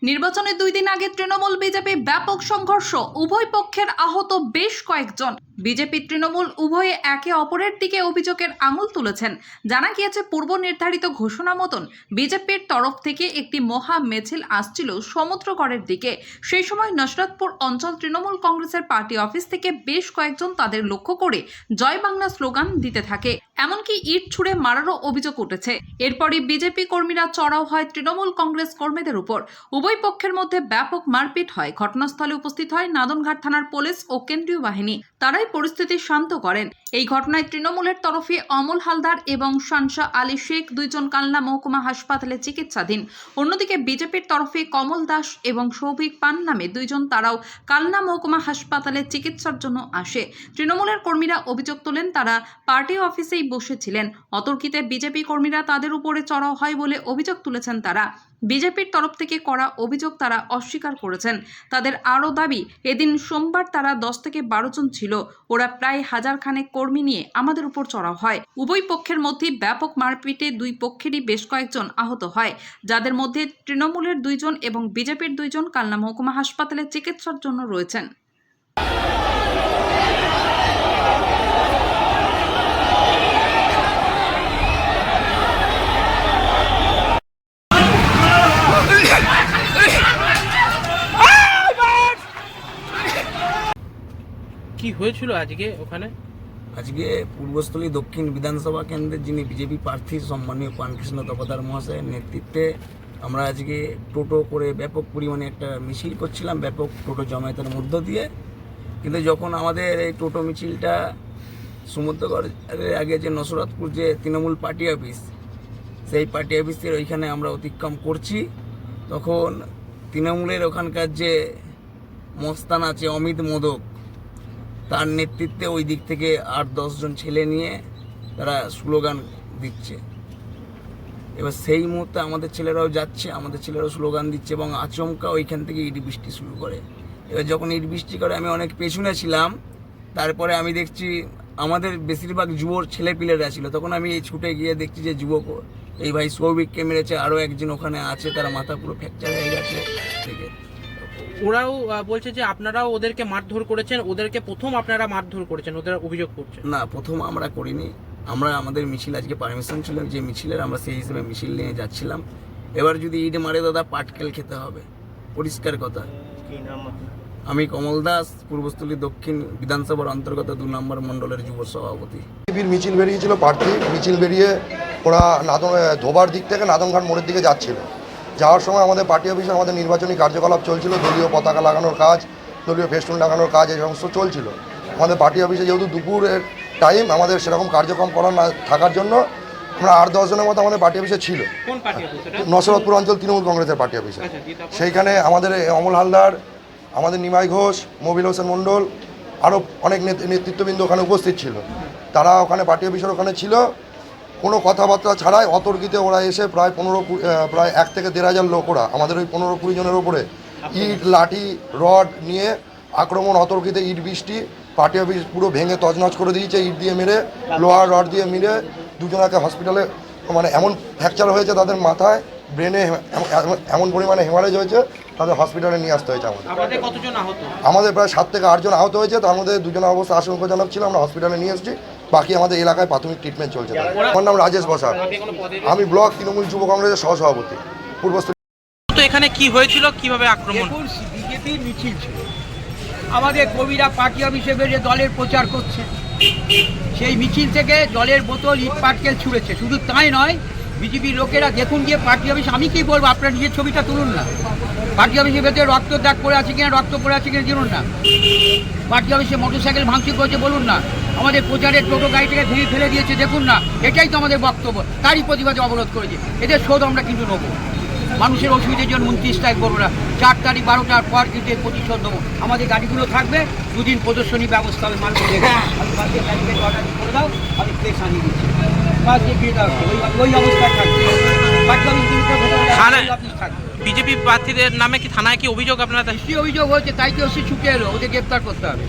নির্বাচনের 2 দিন আগে তৃণমূল বিজেপি ব্যাপক সংঘর্ষ, উভয় পক্ষের আহত বেশ কয়েকজন। বিজেপি তৃণমূল উভয়ে একে অপরের দিকে অভিযোগের আঙুল তুলেছেন। জানা গিয়েছে, পূর্ব নির্ধারিত ঘোষণা মতন বিজেপির তরফ থেকে একটি মহা মিছিল আসছিল সমুদ্রগড়ের দিকে। সেই সময় নসরতপুর অঞ্চল তৃণমূল কংগ্রেসের পার্টি অফিস থেকে বেশ কয়েকজন তাদের লক্ষ্য করে জয় বাংলা স্লোগান দিতে থাকে, এমনকি ইট ছুঁড়ে মারারও অভিযোগ উঠেছে। এরপরই বিজেপি কর্মীরা চড়াও হয় তৃণমূল কংগ্রেস কর্মীদের উপর। উভয় পক্ষের মধ্যে ব্যাপক মারপিট হয়। ঘটনাস্থলে উপস্থিত হয় নাদনঘাট থানার পুলিশ ও কেন্দ্রীয় বাহিনী। তারাই পরিস্থিতি শান্ত করেন। এই ঘটনায় তৃণমূলের তরফে অমল হালদার এবং শানশা আলী শেখ দুইজন কালনা মহকুমা হাসপাতালে চিকিৎসাধীন। অন্যদিকে বিজেপির তরফে কমল দাস এবং সৌভিক পান নামে দুইজন, তারাও কালনা মহকুমা হাসপাতালে চিকিৎসার জন্য আসে। তৃণমূলের কর্মীরা অভিযোগ তোলেন, তারা পার্টি অফিসেই বসেছিলেন। অতর্কিতে বিজেপি কর্মীরা তাদের উপরে চড়াও হয় বলে অভিযোগ তুলেছেন তারা। বিজেপির তরফ থেকে করা অভিযোগ তারা অস্বীকার করেছেন। তাদের আরও দাবি, এদিন সোমবার তারা 10 থেকে 12 জন ছিল। ওরা প্রায় 1000 খানেক কর্মী নিয়ে আমাদের উপর চড়াও হয়। উভয় পক্ষের মধ্যে ব্যাপক মারপিটে দুই পক্ষেরই বেশ কয়েকজন আহত হয়, যাদের মধ্যে তৃণমূলের 2 জন এবং বিজেপির 2 জন কালনা মহকুমা হাসপাতালে চিকিৎসার জন্য রয়েছেন। কি হয়েছিল আজকে ওখানে? আজকে পূর্বস্থলী দক্ষিণ বিধানসভা কেন্দ্রের যিনি বিজেপি প্রার্থী সম্মানীয় পানকৃষ্ণ তপদার মহাশয়ের নেতৃত্বে আমরা আজকে টোটো করে ব্যাপক পরিমাণে একটা মিছিল করছিলাম, ব্যাপক টোটো জমায়েতের মধ্য দিয়ে। কিন্তু যখন আমাদের এই টোটো মিছিলটা সমুদ্রগড়ের আগে যে নসরতপুর যে তৃণমূল পার্টি অফিস, সেই পার্টি অফিসের ওইখানে আমরা অতিক্রম করছি, তখন তৃণমূলের ওখানকার যে মস্তান আছে অমিত মোদক, তার নেতৃত্বে ওই দিক থেকে 8-10 জন ছেলে নিয়ে তারা স্লোগান দিচ্ছে। এবার সেই মুহূর্তে আমাদের ছেলেরাও যাচ্ছে, আমাদের ছেলেরাও স্লোগান দিচ্ছে এবং আচমকা ওইখান থেকে ইট বৃষ্টি শুরু করে। এবার যখন ইট বৃষ্টি করে আমি অনেক পেছনে ছিলাম, তারপরে আমি দেখছি আমাদের বেশিরভাগ যুবক ছেলেপিলেরা ছিল। তখন আমি এই ছুটে গিয়ে দেখছি যে যুবক এই ভাই সৌভিককে মেরেছে, আরও একজন ওখানে আছে, তারা মাথা পুরো ফ্র্যাকচার হয়ে গেছে থেকে। ওরাও বলছে যে আপনারাও ওদেরকে মারধর করেছেন, ওদেরকে প্রথম আপনারা মারধর করেছেন, ওদের অভিযোগ করছে। না, প্রথম আমরা করিনি। আমরা আমাদের মিছিল আজকে পারমিশন ছিল যে মিছিলের, আমরা সেই হিসেবে মিছিল নিয়ে যাচ্ছিলাম। এবার যদি ইট মারে দাদা পাটকেল খেতে হবে, পরিষ্কার কথা। আমি কমল দাস, পূর্বস্থলী দক্ষিণ বিধানসভার অন্তর্গত 2 নম্বর মণ্ডলের যুব সভাপতি। মিছিল বেরিয়েছিল, প্রার্থী মিছিল বেরিয়ে ওরা ধোবার দিক থেকে নাদনঘাট মোড়ের দিকে যাচ্ছিল। যাওয়ার সময় আমাদের পার্টি অফিসে আমাদের নির্বাচনী কার্যকলাপ চলছিল, দলীয় পতাকা লাগানোর কাজ, দলীয় ফেস্টুন লাগানোর কাজ, এই সমস্ত চলছিল। আমাদের পার্টি অফিসে যেহেতু দুপুরের টাইম, আমাদের সেরকম কার্যক্রম করা না থাকার জন্য আমরা 8-10 জনের মতো আমাদের পার্টি অফিসে ছিল। নসরতপুর অঞ্চল তৃণমূল কংগ্রেসের পার্টি অফিসে। সেইখানে আমাদের অমল হালদার, আমাদের নিমাই ঘোষ, মবিল হোসেন মণ্ডল, আরও অনেক নেতৃত্ববৃন্দ ওখানে উপস্থিত ছিল। তারা ওখানে পার্টি অফিসের ওখানে ছিল। কোনো কথাবার্তা ছাড়াই অতর্কিতে ওরা এসে প্রায় 1 থেকে 1.5 লোক, ওরা আমাদের ওই 15-20 জনের ওপরে ইট, লাঠি, রড নিয়ে আক্রমণ, অতর্কিতে ইট বৃষ্টি, পার্টি অফিস পুরো ভেঙে তছনছ করে দিয়েছে। ইট দিয়ে মেরে, লোহার রড দিয়ে মেরে দুজনাকে হসপিটালে, মানে এমন ফ্র্যাকচার হয়েছে তাদের মাথায়, ব্রেনে এমন পরিমাণে হেমারেজ হয়েছে, তাদের হসপিটালে নিয়ে আসতে হয়েছে। আমাদের প্রায় 7 থেকে 8 জন আহত হয়েছে, তার মধ্যে 2 জনের অবস্থা আশঙ্কাজনক ছিল, আমরা হসপিটালে নিয়ে এসেছি। বাকি আমাদের এলাকায় প্রাথমিক ট্রিটমেন্ট চলছে। আমার নাম রাজেশ বসাক, আমি ব্লক তৃণমূল যুব কংগ্রেসের সহসভাপতি পূর্বস্থলী। তো এখানে কি হয়েছিল, কিভাবে আক্রমণ? বিজেপির মিছিল ছিল, আমাদের কর্মীরা পার্টি অফিসে বেরিয়ে দলের প্রচার করছে। সেই মিছিল থেকে দলের বোতল, ইট, পাটকেল ছুঁড়েছে। শুধু তাই নয়, বিজেপির লোকেরা দেখুন গিয়ে পার্টি অফিস, আমি কি বলবো, আপনার নিজের ছবিটা তুলুন না। পার্টি অফিসের ভেতরে রক্ত দাগ পড়ে আছে কিনা, রক্ত পড়ে আছে কিনা জানুন না। পার্টি অফিসে মোটরসাইকেল ভাঙচুর করেছে বলুন না। আমাদের প্রচারের টোটো গাড়িটাকে ভেঙে ফেলে দিয়েছে দেখুন না। এটাই তো আমাদের বক্তব্য, তারই প্রতিবাদে অবরোধ করেছে। এদের শোধ আমরা কিন্তু নেবো। মানুষের অসুবিধার জন্য 29 তারিখ বলবো না, 4 তারিখ 12টার পর কিন্তু এর প্রতিশোধ দেবো। আমাদের গাড়িগুলো থাকবে, 2 দিন প্রদর্শনী ব্যবস্থা হবে। মানুষ দেখে আমি বাসে গাড়িকে অর্ডার করে দাও, আমি প্লেস আনিয়ে দিচ্ছি, বাস দিয়ে দাও, ওই অবস্থায় থাকবে। বিজেপি প্রার্থীদের নামে কি থানায় কি অভিযোগ আপনারা? অভিযোগ হয়েছে, তাই তো ছুটে এলো, ওদের গ্রেপ্তার করতে হবে।